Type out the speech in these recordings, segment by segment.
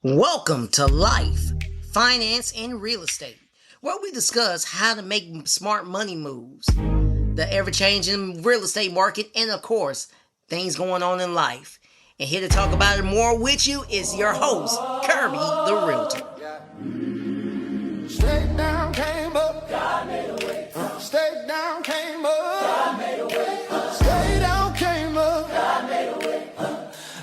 Welcome to Life, Finance, and Real Estate, where we discuss how to make smart money moves, the ever changing real estate market, and of course, things going on in life. And here to talk about it more with you is your host, Kirby the Realtor. Stay down, came up. God made a way. Stay down, came up. God made a way. Stay down, came up. God made a way.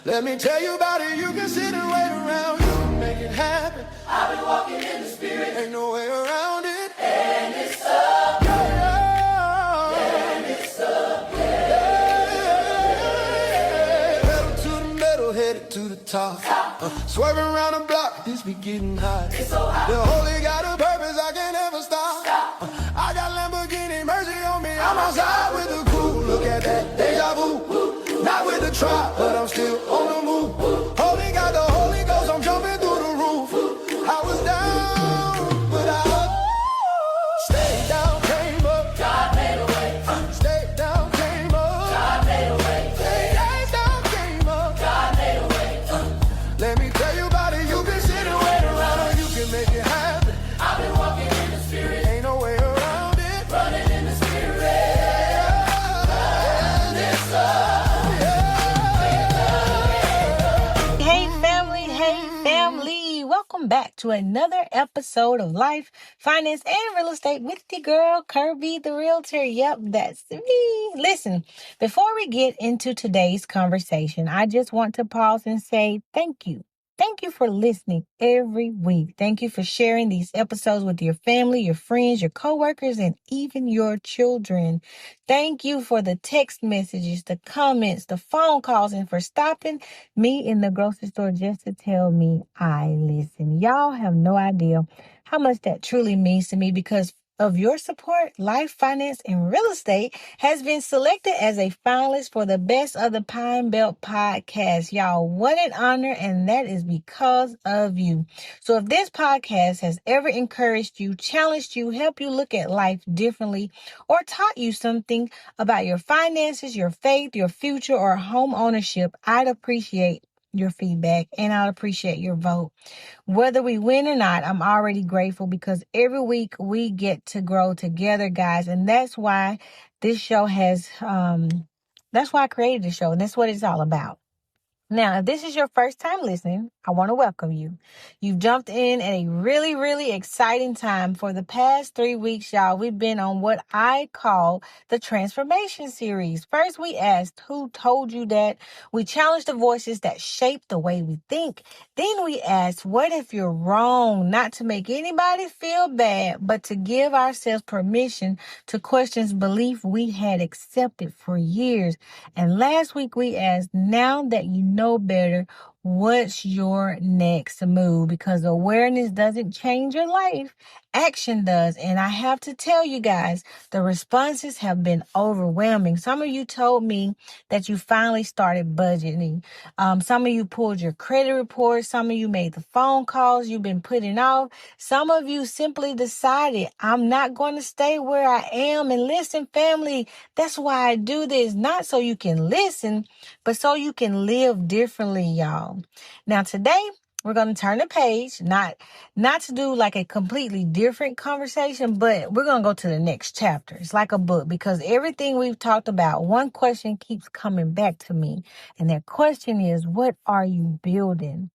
Let me tell you about it. You can sit and wait around. You can make it happen. I've been walking in the spirit. Ain't no way around it. And it's up. Yeah. And it's up. Yeah. Pedal to the metal, headed to the top. Swerving around the block, this be getting hot. It's so hot. The Holy got a purpose, I can't ever stop. I got Lamborghini, mercy on me. I'm outside with the cool. Look at that, deja vu. Not with the trap, but I'm still on the move. Holy got the Holy Ghost, I'm jumping through the roof. I was down, but I stayed down, came up. God made a way. Stayed down, came up. God made a way. Stayed down, came up. God made a way. Let me tell you about it. You can sit and wait around, you can make it happen. I've been walking in the spirit. Ain't no way around it. Running in the spirit. And it's up. Welcome back to another episode of Life, Finance, and Real Estate with the girl, Kirby the Realtor. Yep, that's me. Listen, before we get into today's conversation, I just want to pause and say thank you. Thank you for listening every week. Thank you for sharing these episodes with your family, your friends, your coworkers, and even your children. Thank you for the text messages, the comments, the phone calls, and for stopping me in the grocery store just to tell me I listen. Y'all have no idea how much that truly means to me because of your support. Life, Finance, and Real Estate has been selected as a finalist for the Best of the Pine Belt podcast. Y'all, what an honor, and that is because of you. So if this podcast has ever encouraged you, challenged you, helped you look at life differently, or taught you something about your finances, your faith, your future, or home ownership, I'd appreciate your feedback and I'd appreciate your vote. Whether we win or not, I'm already grateful because every week we get to grow together, guys. And that's why this show that's why I created the show. And that's what it's all about. Now, if this is your first time listening, I want to welcome you. You've jumped in at a really, really exciting time. For the past 3 weeks, y'all, we've been on what I call the transformation series. First, we asked, who told you that? We challenged the voices that shape the way we think. Then we asked, what if you're wrong? Not to make anybody feel bad, but to give ourselves permission to question belief we had accepted for years. And last week we asked, now that you know better, what's your next move? Because awareness doesn't change your life. Action does. And I have to tell you guys, the responses have been overwhelming. Some of you told me that you finally started budgeting. Some of you pulled your credit report. Some of you made the phone calls you've been putting off. Some of you simply decided, I'm not going to stay where I am. And listen, family, that's why I do this. Not so you can listen, but so you can live differently, y'all. Now, today, we're going to turn the page, not to do like a completely different conversation, but we're going to go to the next chapter. It's like a book because everything we've talked about, one question keeps coming back to me. And that question is, what are you building?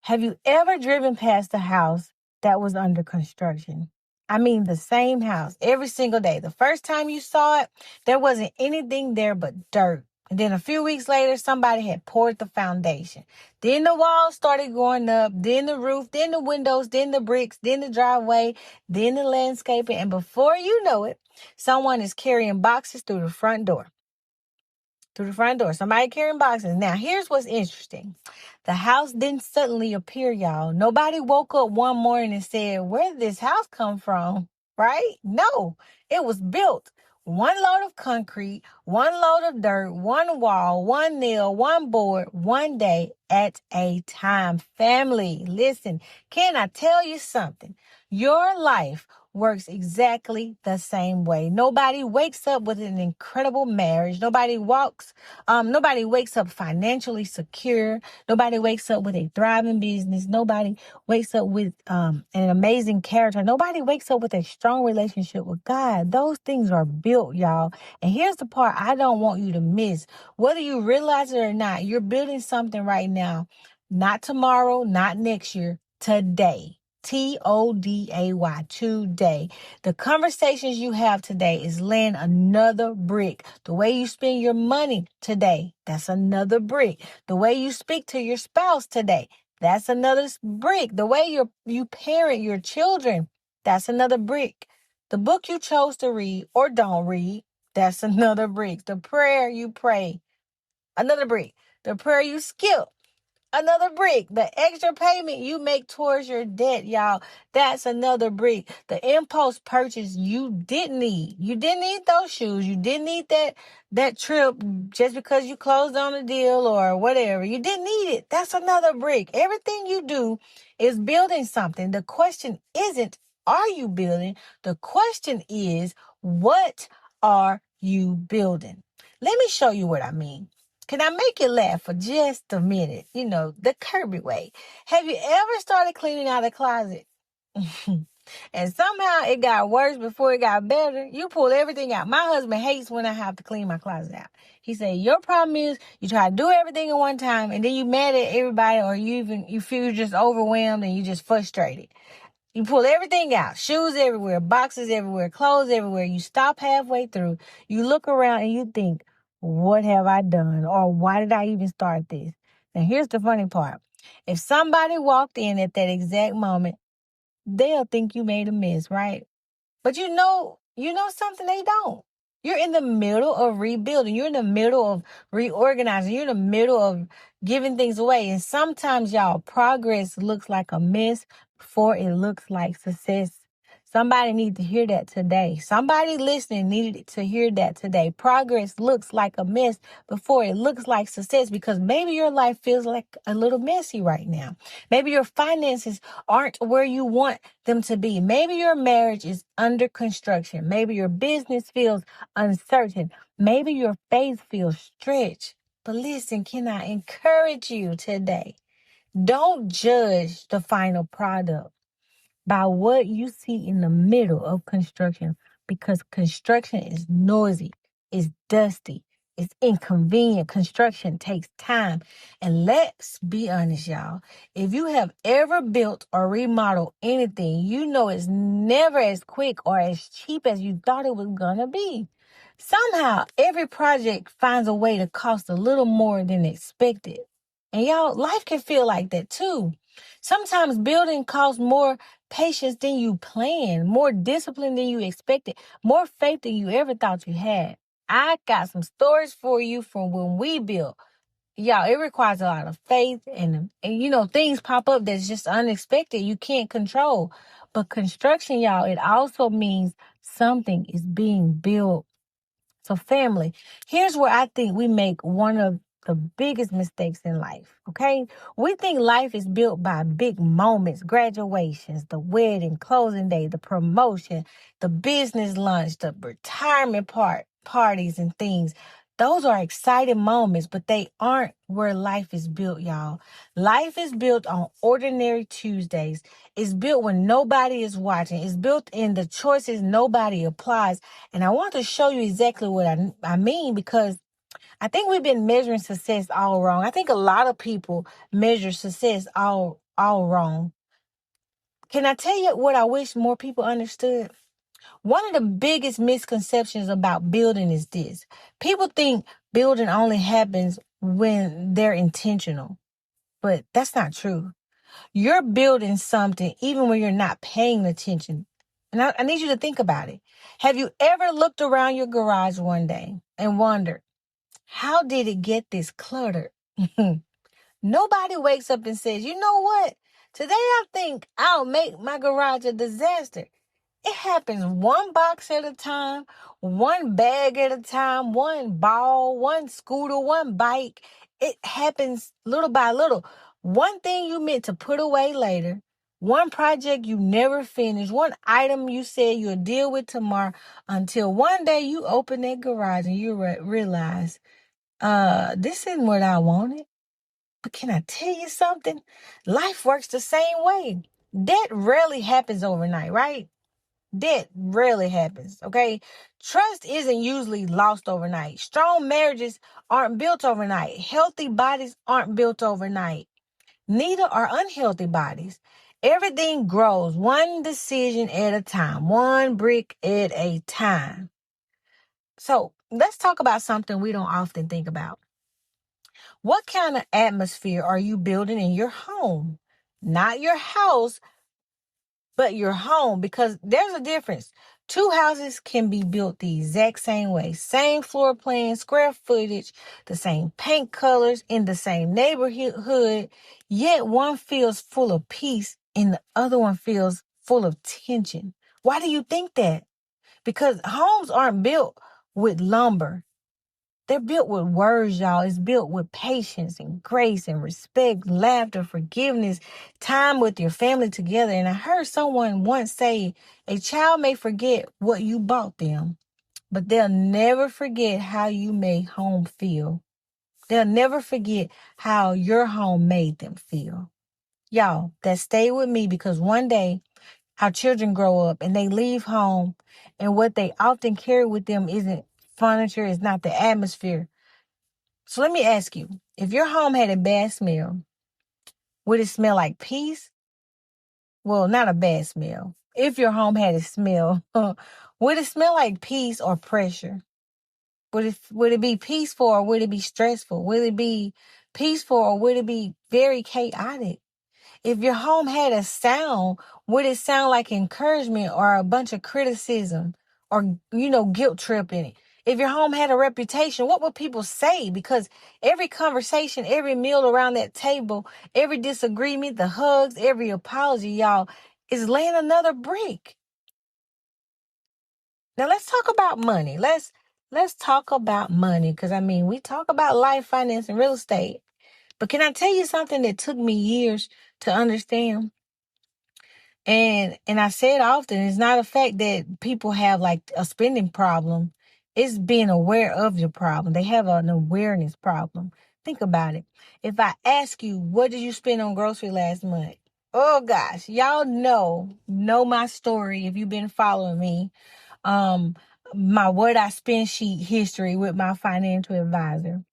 Have you ever driven past a house that was under construction? I mean, the same house every single day. The first time you saw it, there wasn't anything there but dirt. And then a few weeks later, somebody had poured the foundation. Then the walls started going up, then the roof, then the windows, then the bricks, then the driveway, then the landscaping. And before you know it, someone is carrying boxes through the front door. Somebody carrying boxes. Now, here's what's interesting. The house didn't suddenly appear, y'all. Nobody woke up one morning and said, where did this house come from? Right? No, it was built. One load of concrete, one load of dirt, one wall, one nail, one board, one day at a time. Family, listen, can I tell you something? Your life works exactly the same way. Nobody wakes up with an incredible marriage. Nobody wakes up financially secure. Nobody wakes up with a thriving business. Nobody wakes up with an amazing character. Nobody wakes up with a strong relationship with God. Those things are built, y'all. And here's the part I don't want you to miss. Whether you realize it or not, you're building something right now. Not tomorrow, not next year, today. Today, today. The conversations you have today is laying another brick. The way you spend your money today, that's another brick. The way you speak to your spouse today, that's another brick. The way you parent your children, that's another brick. The book you chose to read or don't read, that's another brick. The prayer you pray, another brick. The prayer you skip, another brick. The extra payment you make towards your debt, y'all, that's another brick. The impulse purchase you didn't need. You didn't need those shoes. You didn't need that trip just because you closed on a deal or whatever. You didn't need it. That's another brick. Everything you do is building something. The question isn't, are you building? The question is, what are you building? Let me show you what I mean. Can I make you laugh for just a minute? You know, the Kirby way. Have you ever started cleaning out a closet? And somehow it got worse before it got better? You pull everything out. My husband hates when I have to clean my closet out. He said, your problem is you try to do everything at one time and then you mad at everybody, or you feel you're just overwhelmed and you just frustrated. You pull everything out, shoes everywhere, boxes everywhere, clothes everywhere. You stop halfway through. You look around and you think, what have I done? Or why did I even start this? Now, here's the funny part. If somebody walked in at that exact moment, they'll think you made a mess, right? But you know something, they don't. You're in the middle of rebuilding. You're in the middle of reorganizing. You're in the middle of giving things away. And sometimes, y'all, progress looks like a mess before it looks like success. Somebody needs to hear that today. Somebody listening needed to hear that today. Progress looks like a mess before it looks like success, because maybe your life feels like a little messy right now. Maybe your finances aren't where you want them to be. Maybe your marriage is under construction. Maybe your business feels uncertain. Maybe your faith feels stretched. But listen, can I encourage you today? Don't judge the final product by what you see in the middle of construction, because construction is noisy, it's dusty, it's inconvenient. Construction takes time. And let's be honest, y'all. If you have ever built or remodeled anything, you know it's never as quick or as cheap as you thought it was gonna be. Somehow, every project finds a way to cost a little more than expected. And y'all, life can feel like that too. Sometimes building costs more patience than you planned, more discipline than you expected, more faith than you ever thought you had. I got some stories for you from when we built. Y'all, it requires a lot of faith and things pop up that's just unexpected. You can't control. But construction, y'all, it also means something is being built. So family, here's where I think we make one of the biggest mistakes in life, okay? We think life is built by big moments, graduations, the wedding, closing day, the promotion, the business lunch, the retirement parties and things. Those are exciting moments, but they aren't where life is built, y'all. Life is built on ordinary Tuesdays. It's built when nobody is watching. It's built in the choices nobody applies. And I want to show you exactly what I mean, because I think we've been measuring success all wrong. I think a lot of people measure success all wrong. Can I tell you what I wish more people understood? One of the biggest misconceptions about building is this. People think building only happens when they're intentional, but that's not true. You're building something even when you're not paying attention. And I need you to think about it. Have you ever looked around your garage one day and wondered, how did it get this cluttered? Nobody wakes up and says, you know what? Today I think I'll make my garage a disaster. It happens one box at a time, one bag at a time, one ball, one scooter, one bike. It happens little by little. One thing you meant to put away later, One project you never finished, one item you said you'll deal with tomorrow, until one day you open that garage and you realize, this isn't what I wanted. But can I tell you something? Life works the same way. Debt rarely happens overnight, right? Debt rarely happens, okay? Trust isn't usually lost overnight. Strong marriages aren't built overnight. Healthy bodies aren't built overnight. Neither are unhealthy bodies. Everything grows one decision at a time, one brick at a time. So let's talk about something we don't often think about. What kind of atmosphere are you building in your home? Not your house, but your home, because there's a difference. Two houses can be built the exact same way. Same floor plan, square footage, the same paint colors, in the same neighborhood, yet one feels full of peace and the other one feels full of tension. Why do you think that? Because homes aren't built with lumber. They're built with words, y'all. It's built with patience and grace and respect, laughter, forgiveness, time with your family together. And I heard someone once say, a child may forget what you bought them, but they'll never forget how you made home feel. They'll never forget how your home made them feel. Y'all, that stay with me, because one day our children grow up and they leave home, and what they often carry with them isn't furniture, it's not the atmosphere. So let me ask you, if your home had a bad smell, would it smell like peace? Well, not a bad smell. If your home had a smell, would it smell like peace or pressure? Would it be peaceful or would it be stressful? Would it be peaceful or would it be very chaotic? If your home had a sound, would it sound like encouragement or a bunch of criticism or, guilt trip in it? If your home had a reputation, what would people say? Because every conversation, every meal around that table, every disagreement, the hugs, every apology, y'all, is laying another brick. Now let's talk about money. Let's talk about money, because we talk about life, finance, and real estate. But can I tell you something that took me years to understand? And I say it often, it's not a fact that people have like a spending problem. It's being aware of your problem. They have an awareness problem. Think about it. If I ask you, what did you spend on grocery last month? Oh gosh, y'all know my story if you've been following me. My what I spend sheet history with my financial advisor.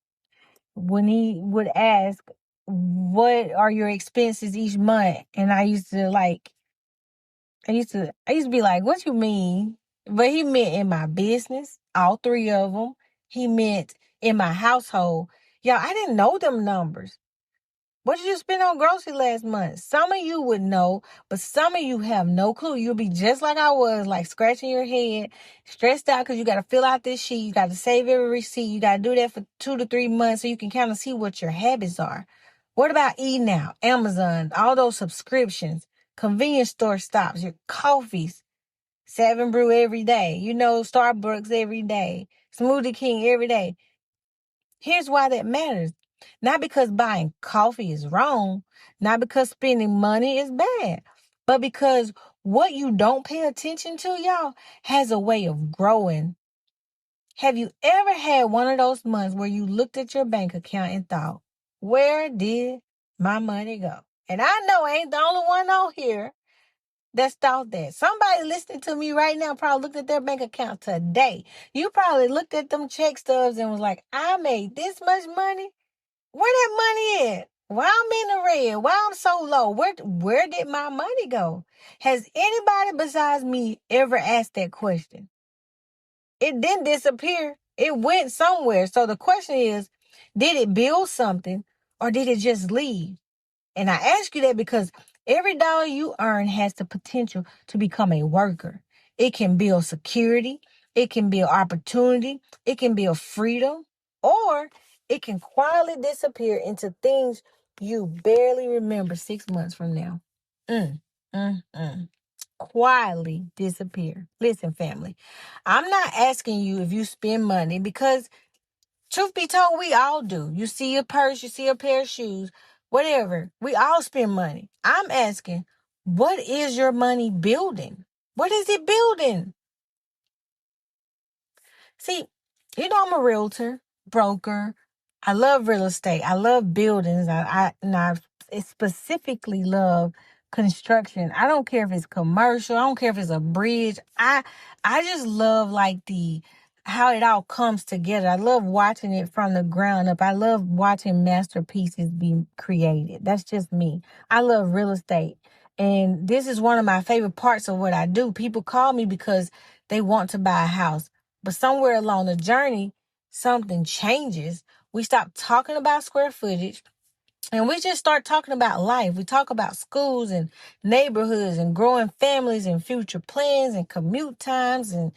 When he would ask, what are your expenses each month? And I used to be like, what you mean? But he meant in my business, all three of them. He meant in my household. Y'all, I didn't know them numbers. What did you spend on grocery last month? Some of you would know, but some of you have no clue. You'll be just like I was, like scratching your head, stressed out because you got to fill out this sheet. You got to save every receipt. You got to do that for 2 to 3 months so you can kind of see what your habits are. What about eating out, Amazon, all those subscriptions, convenience store stops, your coffees, 7 Brew every day, Starbucks every day, Smoothie King every day. Here's why that matters. Not because buying coffee is wrong, not because spending money is bad, but because what you don't pay attention to, y'all, has a way of growing. Have you ever had one of those months where you looked at your bank account and thought, where did my money go? And I know I ain't the only one on here that's thought that. Somebody listening to me right now probably looked at their bank account today. You probably looked at them check stubs and was like, I made this much money. Where that money at? Why I'm in the red? Why I'm so low? Where did my money go? Has anybody besides me ever asked that question? It didn't disappear. It went somewhere. So the question is, did it build something or did it just leave? And I ask you that because every dollar you earn has the potential to become a worker. It can build security. It can build opportunity. It can build freedom. Or it can quietly disappear into things you barely remember 6 months from now. Quietly disappear. Listen, family, I'm not asking you if you spend money because truth be told, we all do. You see a purse, you see a pair of shoes, whatever. We all spend money. I'm asking, What is your money building? What is it building? See, I'm a realtor, broker. I love real estate. I love buildings. I specifically love construction. I don't care if it's commercial. I don't care if it's a bridge. I just love like the how it all comes together. I love watching it from the ground up. I love watching masterpieces be created. That's just me. I love real estate. And this is one of my favorite parts of what I do. People call me because they want to buy a house. But somewhere along the journey, something changes. We stop talking about square footage and we just start talking about life. We talk about schools and neighborhoods and growing families and future plans and commute times and,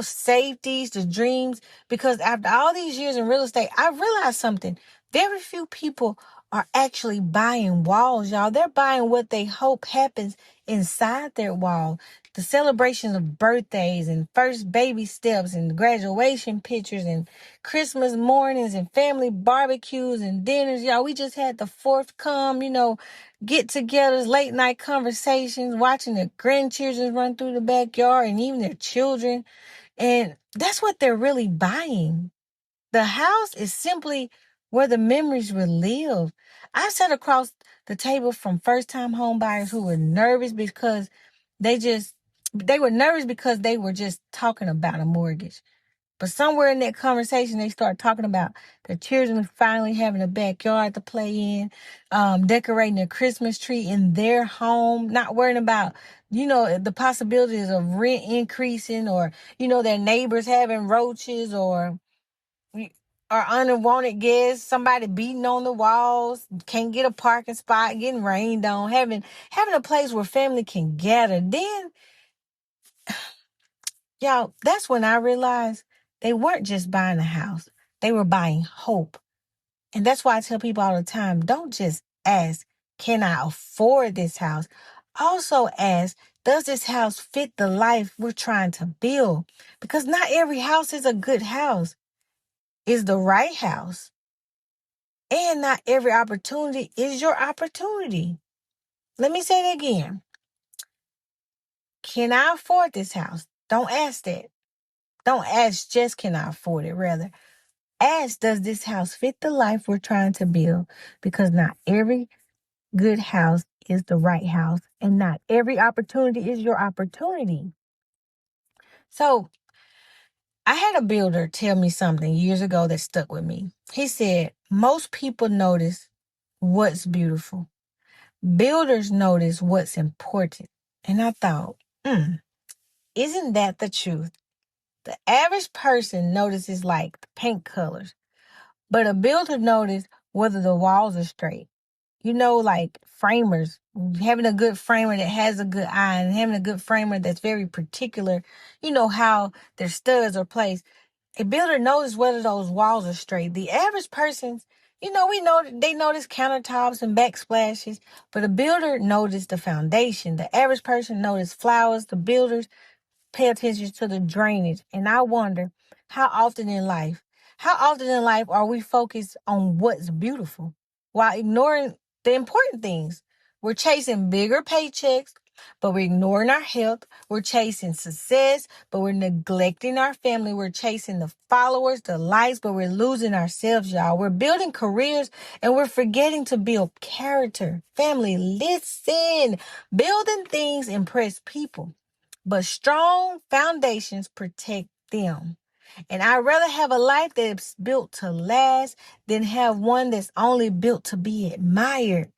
safeties, the dreams. Because after all these years in real estate, I realized something. Very few people are actually buying walls, y'all. They're buying what they hope happens inside their wall. The celebrations of birthdays and first baby steps and graduation pictures and Christmas mornings and family barbecues and dinners. Y'all, we just had the fourth get-togethers, late night conversations, watching the grandchildren run through the backyard and even their children. And that's what they're really buying. The house is simply where the memories will live. I sat across the table from first-time home buyers who were nervous because they were nervous because they were just talking about a mortgage. But somewhere in that conversation, they start talking about the children finally having a backyard to play in, decorating a Christmas tree in their home, not worrying about, the possibilities of rent increasing or, their neighbors having roaches or unwanted guests, somebody beating on the walls, can't get a parking spot, getting rained on, having a place where family can gather. Then, y'all, that's when I realized they weren't just buying a house. They were buying hope. And that's why I tell people all the time, don't just ask, can I afford this house? Also ask, does this house fit the life we're trying to build? Because not every house is a good house. It's the right house. And not every opportunity is your opportunity. Let me say it again. Can I afford this house? Don't ask that. Don't ask just can I afford it, rather. Ask, does this house fit the life we're trying to build? Because not every good house is the right house, and not every opportunity is your opportunity. So, I had a builder tell me something years ago that stuck with me. He said, most people notice what's beautiful. Builders notice what's important. And I thought, isn't that the truth? The average person notices like the paint colors, but a builder notices whether the walls are straight. Like framers, having a good framer that has a good eye and having a good framer that's very particular, how their studs are placed. A builder knows whether those walls are straight. The average person, we know they notice countertops and backsplashes, but a builder notices the foundation. The average person notices flowers. The builders pay attention to the drainage. And I wonder, how often in life are we focused on what's beautiful while ignoring the important things? We're chasing bigger paychecks, but we're ignoring our health. We're chasing success, but we're neglecting our family. We're chasing the followers, the likes, but we're losing ourselves, y'all. We're building careers and we're forgetting to build character. Family, listen. Building things impress people, but strong foundations protect them. And I'd rather have a life that's built to last than have one that's only built to be admired.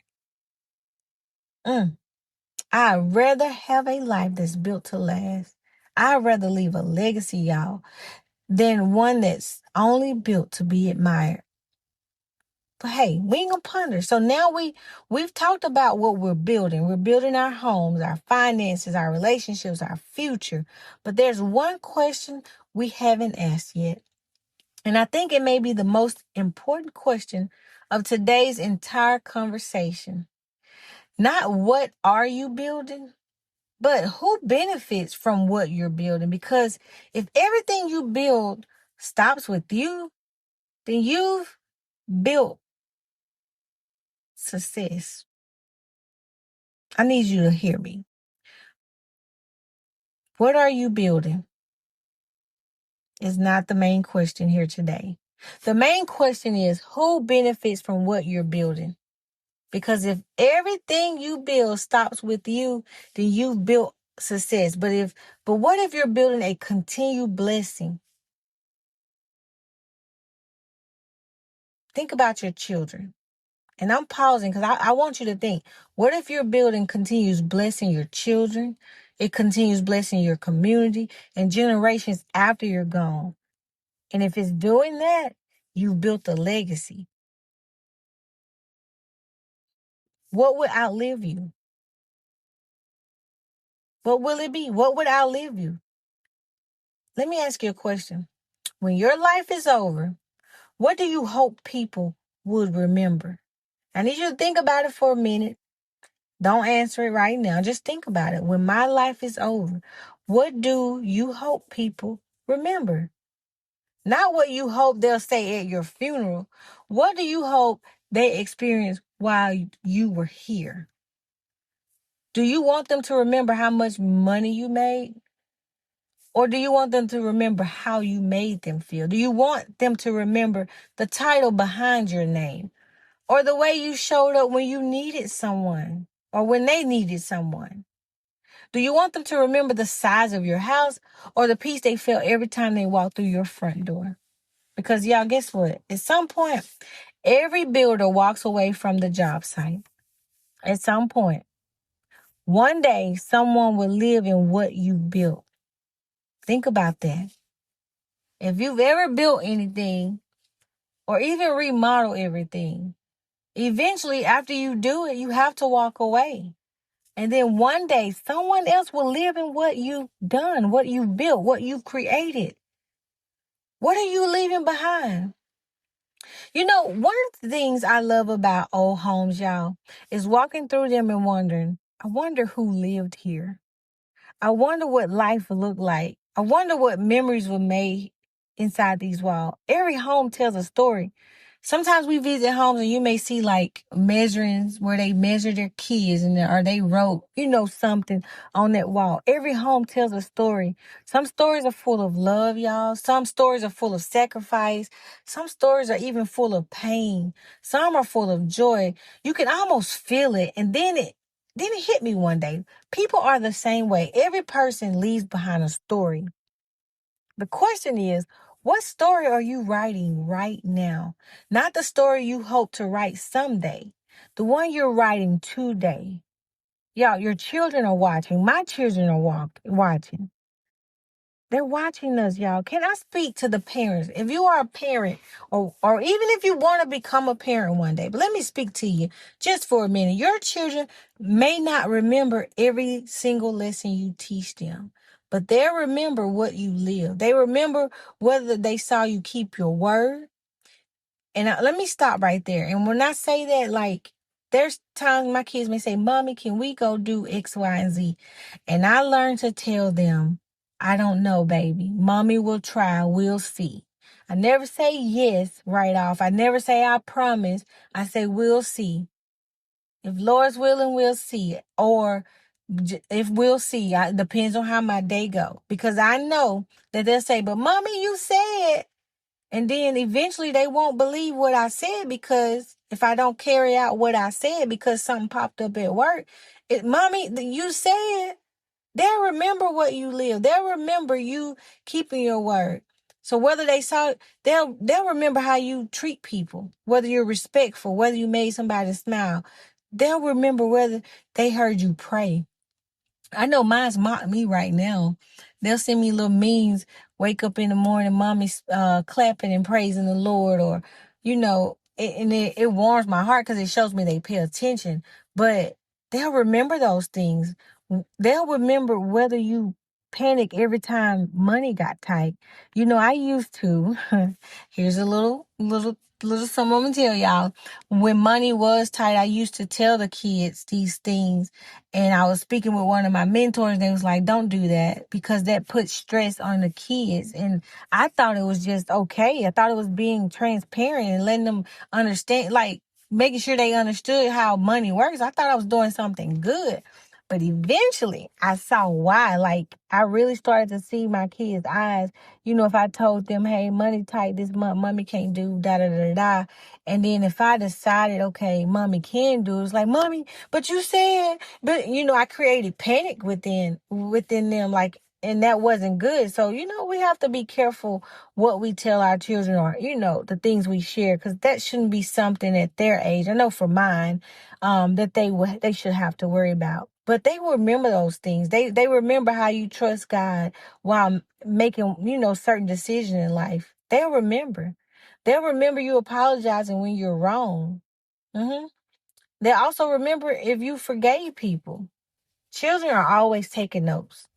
I'd rather have a life that's built to last. I'd rather leave a legacy, y'all, than one that's only built to be admired. But hey, we ain't gonna ponder. So now we've talked about what we're building. We're building our homes, our finances, our relationships, our future. But there's one question we haven't asked yet. And I think it may be the most important question of today's entire conversation. Not what are you building, but who benefits from what you're building? Because if everything you build stops with you, then you've built success. I need you to hear me. What are you building is not the main question here today. The main question is who benefits from what you're building? Because if everything you build stops with you, then you've built success. But what if you're building a continued blessing? Think about your children. And I'm pausing because I want you to think, what if your building continues blessing your children? It continues blessing your community and generations after you're gone. And if it's doing that, you've built a legacy. What would outlive you? What will it be? What would outlive you? Let me ask you a question. When your life is over, what do you hope people would remember? I need you to think about it for a minute. Don't answer it right now. Just think about it. When my life is over, what do you hope people remember? Not what you hope they'll say at your funeral. What do you hope they experience while you were here? Do you want them to remember how much money you made? Or do you want them to remember how you made them feel? Do you want them to remember the title behind your name? Or the way you showed up when you needed someone or when they needed someone? Do you want them to remember the size of your house or the peace they felt every time they walked through your front door? Because y'all, guess what? At some point, every builder walks away from the job site. At some point, one day, someone will live in what you built. Think about that. If you've ever built anything or even remodel everything, eventually after you do it, you have to walk away. And then one day, someone else will live in what you've done, what you've built, what you've created. What are you leaving behind? You know, one of the things I love about old homes, y'all, is walking through them and wondering, I wonder who lived here. I wonder what life looked like. I wonder what memories were made inside these walls. Every home tells a story. Sometimes we visit homes and you may see like measurings where they measure their kids or they wrote, something on that wall. Every home tells a story. Some stories are full of love, y'all. Some stories are full of sacrifice. Some stories are even full of pain. Some are full of joy. You can almost feel it. And then it hit me one day. People are the same way. Every person leaves behind a story. The question is, what story are you writing right now? Not the story you hope to write someday. The one you're writing today. Y'all, your children are watching. My children are watching. They're watching us, y'all. Can I speak to the parents? If you are a parent, or even if you want to become a parent one day, but let me speak to you just for a minute. Your children may not remember every single lesson you teach them, but they'll remember what you live. They remember whether they saw you keep your word. And let me stop right there. And when I say that, like, there's times my kids may say, Mommy, can we go do X, Y, and Z? And I learned to tell them, I don't know, baby. Mommy will try. We'll see. I never say yes right off. I never say I promise. I say we'll see. If Lord's willing, we'll see. Or if we'll see, it depends on how my day go. Because I know that they'll say, but Mommy, you said. And then eventually they won't believe what I said, because if I don't carry out what I said because something popped up at work, Mommy, you said. They'll remember what you live. They'll remember you keeping your word. So whether they saw, they'll remember how you treat people, whether you're respectful, whether you made somebody smile. They'll remember whether they heard you pray. I know mine's mock me right now. They'll send me little memes, wake up in the morning, mommy's clapping and praising the Lord, or, it warms my heart because it shows me they pay attention. But they'll remember those things. They'll remember whether you panic every time money got tight. I used to, here's a little something I'm gonna tell y'all. When money was tight, I used to tell the kids these things. And I was speaking with one of my mentors, and they was like, don't do that, because that puts stress on the kids. And I thought it was just okay. I thought it was being transparent and letting them understand. Like, making sure they understood how money works. I thought I was doing something good. But eventually I saw why. Like, I really started to see my kids' eyes. If I told them, hey, money tight this month, mommy can't do da da da da. And then if I decided, okay, mommy can do it, it's like, mommy, but you said, but I created panic within them, like, and that wasn't good. So, we have to be careful what we tell our children, or, the things we share, because that shouldn't be something at their age. I know for mine, that they should have to worry about. But they remember those things. They remember how you trust God while making, certain decisions in life. They'll remember. They'll remember you apologizing when you're wrong. They'll also remember if you forgave people. Children are always taking notes.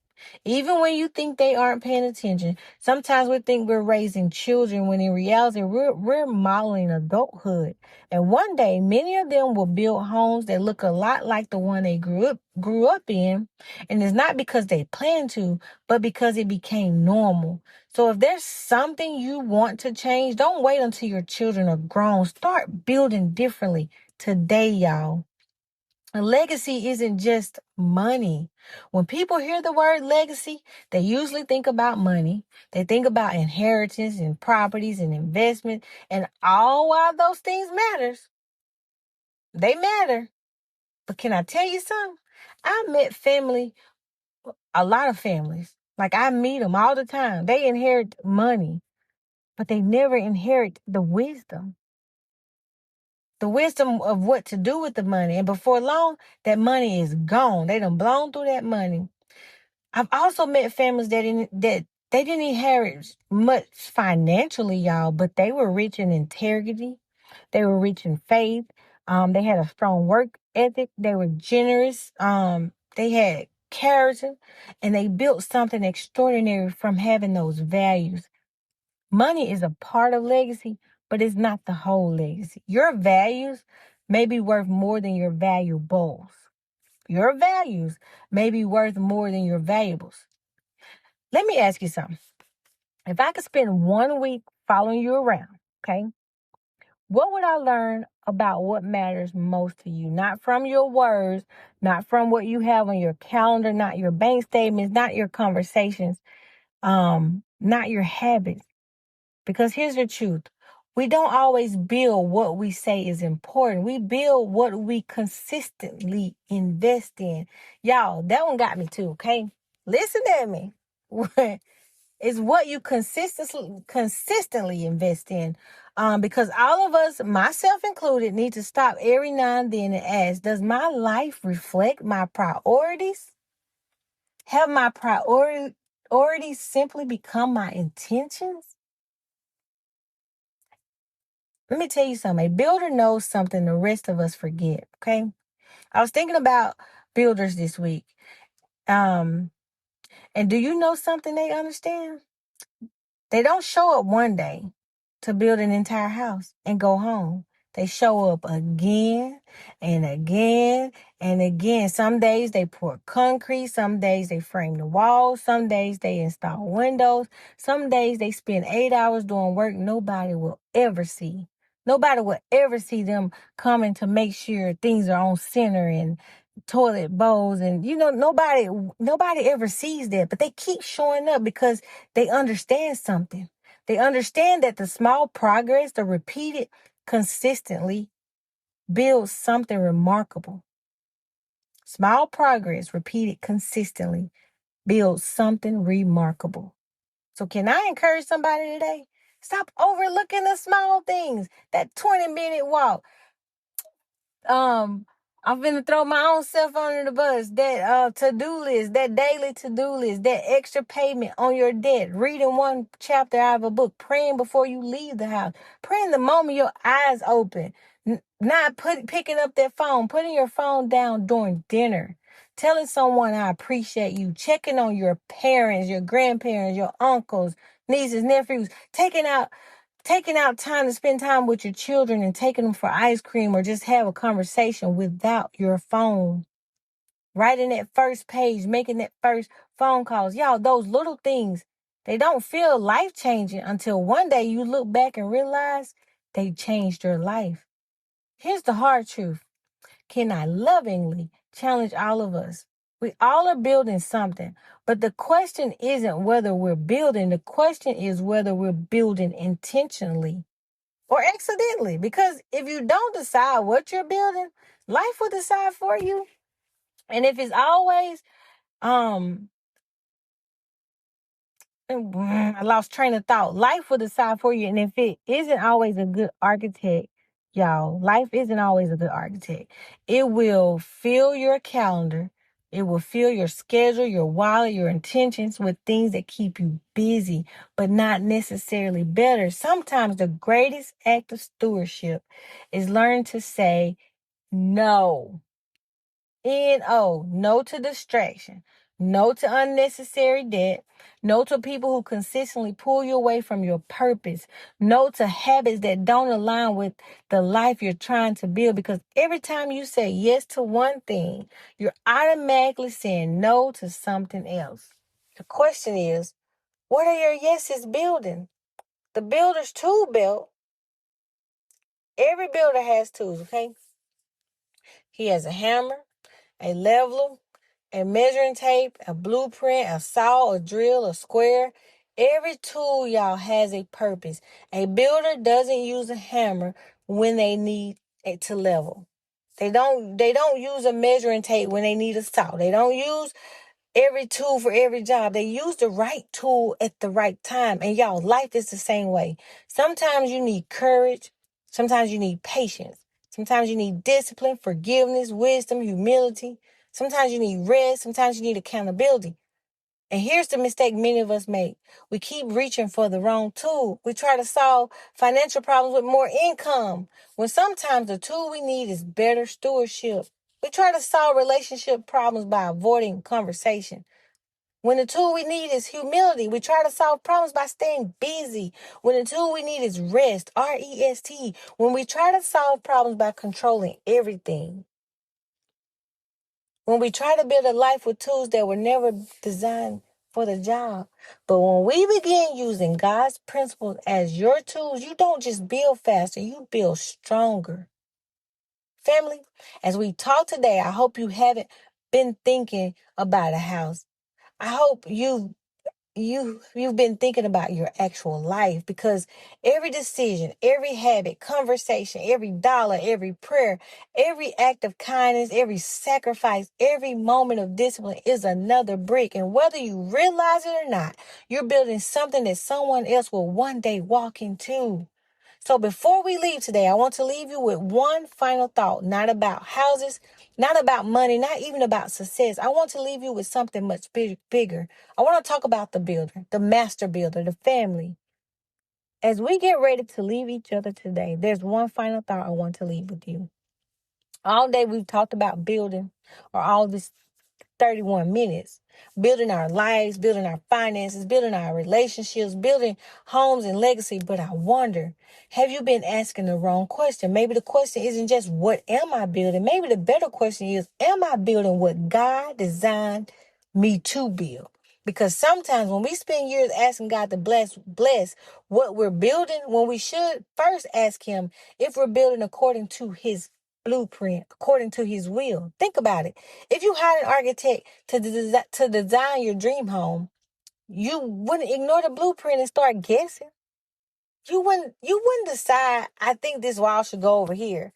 Even when you think they aren't paying attention, sometimes we think we're raising children when in reality we're modeling adulthood. And one day, many of them will build homes that look a lot like the one they grew up in. And it's not because they planned to, but because it became normal. So if there's something you want to change, don't wait until your children are grown. Start building differently today, y'all. A legacy isn't just money. When people hear the word legacy, they usually think about money. They think about inheritance and properties and investment. And all while those things matters, they matter. But can I tell you something? I met a lot of families. Like, I meet them all the time. They inherit money, but they never inherit the wisdom. The wisdom of what to do with the money. And before long, that money is gone. They done blown through that money. I've also met families that they didn't inherit much financially, y'all, but they were rich in integrity. They were rich in faith. They had a strong work ethic. They were generous. They had character, and they built something extraordinary from having those values. Money is a part of legacy, but it's not the whole legacy. Your values may be worth more than your valuables. Your values may be worth more than your valuables. Let me ask you something. If I could spend 1 week following you around, okay, what would I learn about what matters most to you? Not from your words, not from what you have on your calendar, not your bank statements, not your conversations, not your habits. Because here's the truth. We don't always build what we say is important. We build what we consistently invest in. Y'all, that one got me too, okay? Listen to me. It's what you consistently invest in. Because all of us, myself included, need to stop every now and then and ask, does my life reflect my priorities? Have my priorities simply become my intentions? Let me tell you something. A builder knows something the rest of us forget, okay? I was thinking about builders this week. And do you know something they understand? They don't show up one day to build an entire house and go home. They show up again and again and again. Some days they pour concrete. Some days they frame the walls. Some days they install windows. Some days they spend 8 hours doing work nobody will ever see. Nobody will ever see them coming to make sure things are on center and toilet bowls. And, nobody ever sees that. But they keep showing up because they understand something. They understand that the small progress, the repeated consistently, builds something remarkable. Small progress repeated consistently builds something remarkable. So can I encourage somebody today? Stop overlooking the small things. That 20-minute walk. I'm finna throw my own self under the bus. That to-do list, that daily to-do list, that extra payment on your debt, reading one chapter out of a book, praying before you leave the house, praying the moment your eyes open, not picking up that phone, putting your phone down during dinner, telling someone I appreciate you, checking on your parents, your grandparents, your uncles, nieces, nephews, taking out time to spend time with your children and taking them for ice cream or just have a conversation without your phone. Writing that first page, making that first phone calls. Y'all, those little things, they don't feel life-changing until one day you look back and realize they changed your life. Here's the hard truth. Can I lovingly challenge all of us? We all are building something, but the question isn't whether we're building. The question is whether we're building intentionally or accidentally. Because if you don't decide what you're building, life will decide for you. And if it's always, I lost train of thought. Life will decide for you. And if it isn't always a good architect, y'all, life isn't always a good architect. It will fill your calendar. It will fill your schedule, your wallet, your intentions with things that keep you busy, but not necessarily better. Sometimes the greatest act of stewardship is learning to say no. N-O, no to distraction, no to unnecessary debt, no to people who consistently pull you away from your purpose, no to habits that don't align with the life you're trying to build. Because every time you say yes to one thing, you're automatically saying no to something else. The question is, what are your yeses building? The builder's tool belt. Every builder has tools, okay? He has a hammer, a leveler, a measuring tape, a blueprint, a saw, a drill, a square. Every tool, y'all, has a purpose. A builder doesn't use a hammer when they need it to level. They don't use a measuring tape when they need a saw. They don't use every tool for every job. They use the right tool at the right time. And y'all, life is the same way. Sometimes you need courage. Sometimes you need patience. Sometimes you need discipline, forgiveness, wisdom, humility. Sometimes you need rest. Sometimes you need accountability. And here's the mistake many of us make. We keep reaching for the wrong tool. We try to solve financial problems with more income, when sometimes the tool we need is better stewardship. We try to solve relationship problems by avoiding conversation, when the tool we need is humility. We try to solve problems by staying busy, when the tool we need is rest, R-E-S-T. When we try to solve problems by controlling everything. When we try to build a life with tools that were never designed for the job. But when we begin using God's principles as your tools, you don't just build faster, you build stronger. Family, as we talk today, I hope you haven't been thinking about a house. I hope you've been thinking about your actual life, because every decision, every habit, conversation, every dollar, every prayer, every act of kindness, every sacrifice, every moment of discipline is another brick. And whether you realize it or not, you're building something that someone else will one day walk into. So before we leave today, I want to leave you with one final thought, not about houses, not about money, not even about success. I want to leave you with something much bigger. I want to talk about the builder, the master builder, the family. As we get ready to leave each other today, there's one final thought I want to leave with you. All day we've talked about building, or all this 31 minutes, building our lives, building our finances, building our relationships, building homes and legacy. But I wonder, have you been asking the wrong question? Maybe the question isn't just, what am I building? Maybe the better question is, am I building what God designed me to build? Because sometimes when we spend years asking God to bless what we're building, when we should first ask him if we're building according to his blueprint, according to his will. Think about it. If you hired an architect to design your dream home, you wouldn't ignore the blueprint and start guessing. You wouldn't decide, I think this wall should go over here.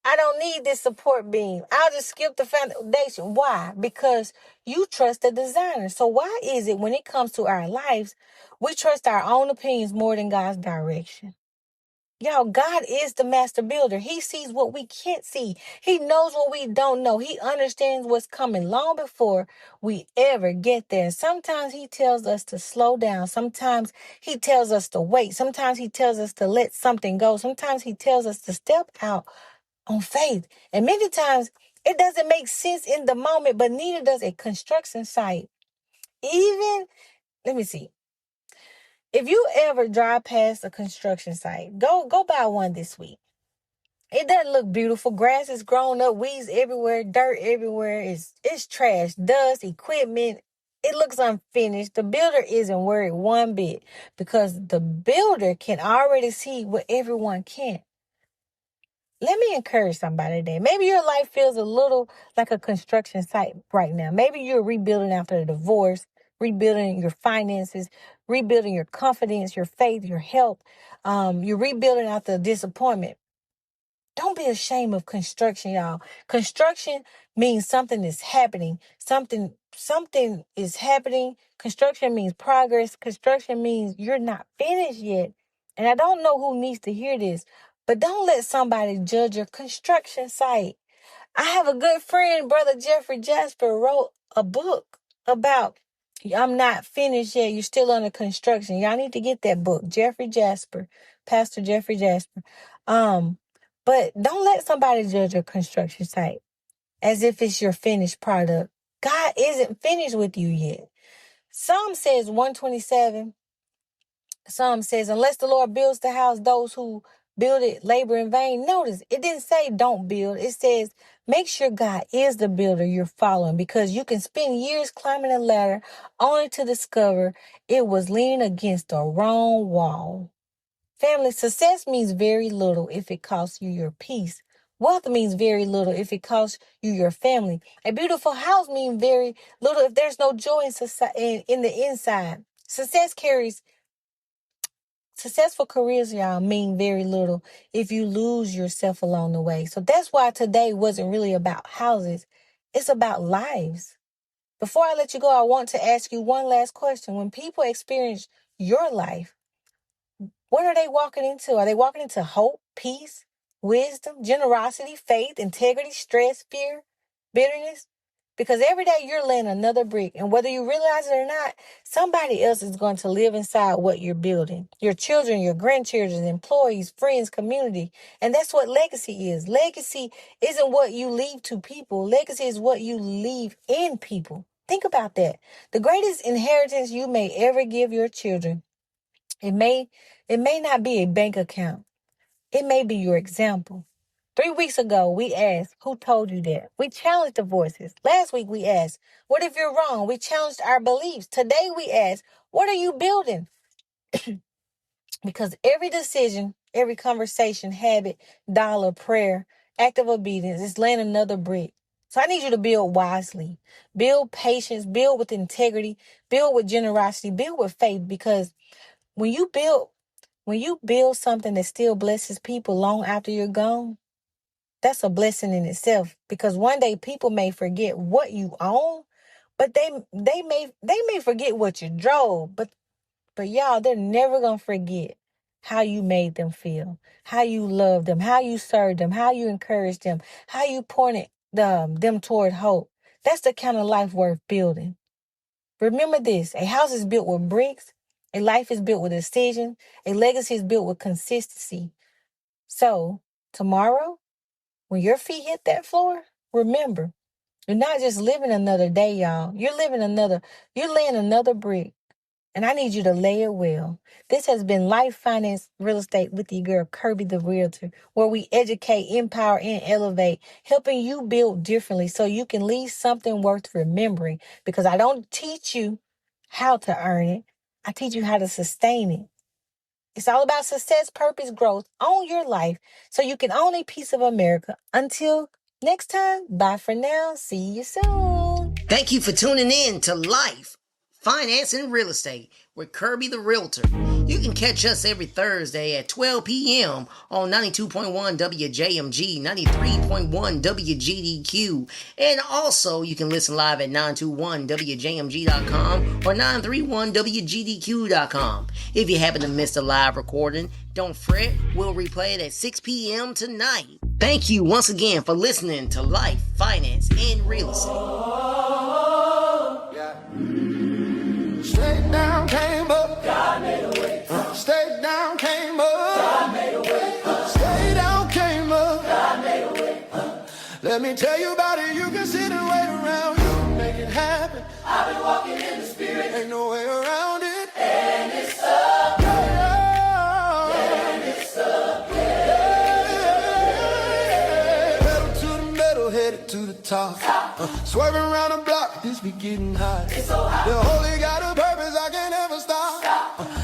I don't need this support beam. I'll just skip the foundation. Why? Because you trust the designer. So why is it when it comes to our lives, we trust our own opinions more than God's direction? Y'all, God is the master builder. He sees what we can't see. He knows what we don't know. He understands what's coming long before we ever get there. And sometimes he tells us to slow down. Sometimes he tells us to wait. Sometimes he tells us to let something go. Sometimes he tells us to step out on faith. And many times it doesn't make sense in the moment, but neither does a construction site. Let me see. If you ever drive past a construction site, go by one this week. It doesn't look beautiful. Grass is grown up, weeds everywhere, dirt everywhere. It's trash, dust, equipment. It looks unfinished. The builder isn't worried one bit, because the builder can already see what everyone can't. let me encourage somebody today. Maybe your life feels a little like a construction site right now. Maybe you're rebuilding after a divorce, rebuilding your finances, rebuilding your confidence, your faith, your health. You're rebuilding after disappointment. Don't be ashamed of construction, y'all. Construction means something is happening. Something is happening. Construction means progress. Construction means you're not finished yet. And I don't know who needs to hear this, but don't let somebody judge your construction site. I have a good friend, Brother Jeffrey Jasper, wrote a book about I'm not finished yet. You're still under construction. Y'all need to get that book. Jeffrey Jasper, Pastor Jeffrey Jasper. But don't let somebody judge your construction site as if it's your finished product. God isn't finished with you yet. Psalm says 127. Psalm says, unless the Lord builds the house, those who build it labor in vain. Notice, it didn't say don't build. It says, make sure God is the builder you're following, because you can spend years climbing a ladder only to discover it was leaning against the wrong wall. Family, success means very little if it costs you your peace. Wealth means very little if it costs you your family. A beautiful house means very little if there's no joy in the inside. Successful careers, y'all, mean very little if you lose yourself along the way. So that's why today wasn't really about houses. It's about lives. Before I let you go, I want to ask you one last question. When people experience your life, what are they walking into? Are they walking into hope, peace, wisdom, generosity, faith, integrity, stress, fear, bitterness? Because every day you're laying another brick, and whether you realize it or not, somebody else is going to live inside what you're building. Your children, your grandchildren, employees, friends, community. And that's what legacy is. Legacy isn't what you leave to people. Legacy is what you leave in people. Think about that. The greatest inheritance you may ever give your children, it may not be a bank account. It may be your example. 3 weeks ago, we asked, who told you that? We challenged the voices. Last week, we asked, what if you're wrong? We challenged our beliefs. Today, we ask, what are you building? Because every decision, every conversation, habit, dollar, prayer, act of obedience is laying another brick. So I need you to build wisely, build patience, build with integrity, build with generosity, build with faith, because when you build something that still blesses people long after you're gone, that's a blessing in itself. Because one day people may forget what you own, but they may forget what you drove. But y'all, they're never gonna forget how you made them feel, how you loved them, how you served them, how you encouraged them, how you pointed them toward hope. That's the kind of life worth building. Remember this: a house is built with bricks. A life is built with decision. A legacy is built with consistency. So tomorrow, when your feet hit that floor, remember, you're not just living another day, y'all. You're laying another brick. And I need you to lay it well. This has been Life Finance Real Estate with your girl, Kirby the Realtor, where we educate, empower, and elevate, helping you build differently so you can leave something worth remembering. Because I don't teach you how to earn it. I teach you how to sustain it. It's all about success, purpose, growth. Own your life so you can own a piece of America. Until next time, bye for now. See you soon. Thank you for tuning in to Life, Finance, and Real Estate with Kirby the Realtor. You can catch us every Thursday at 12 p.m. on 92.1 WJMG, 93.1 WGDQ, and also you can listen live at 921WJMG.com or 931WGDQ.com. If you happen to miss the live recording, don't fret, we'll replay it at 6 p.m. tonight. Thank you once again for listening to Life, Finance, and Real Estate. Straight down, came up. God made a way. Straight down, came up. God made a way. Straight down, came up. God made a way. Let me tell you about it. You can sit and wait around. You can make it happen. I've been walking in the spirit. Ain't no way around it. And it's up. Yeah. And it's up. Yeah. Pedal to the metal, headed to the top. Swerving around the block, this be getting hot. It's so hot. The Holy got a purpose, I can't ever stop.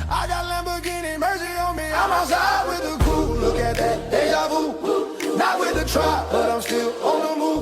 I got Lamborghini, mercy on me. I'm outside with the cool. Look at that, deja vu. Now Not with the tribe, but I'm still on the move.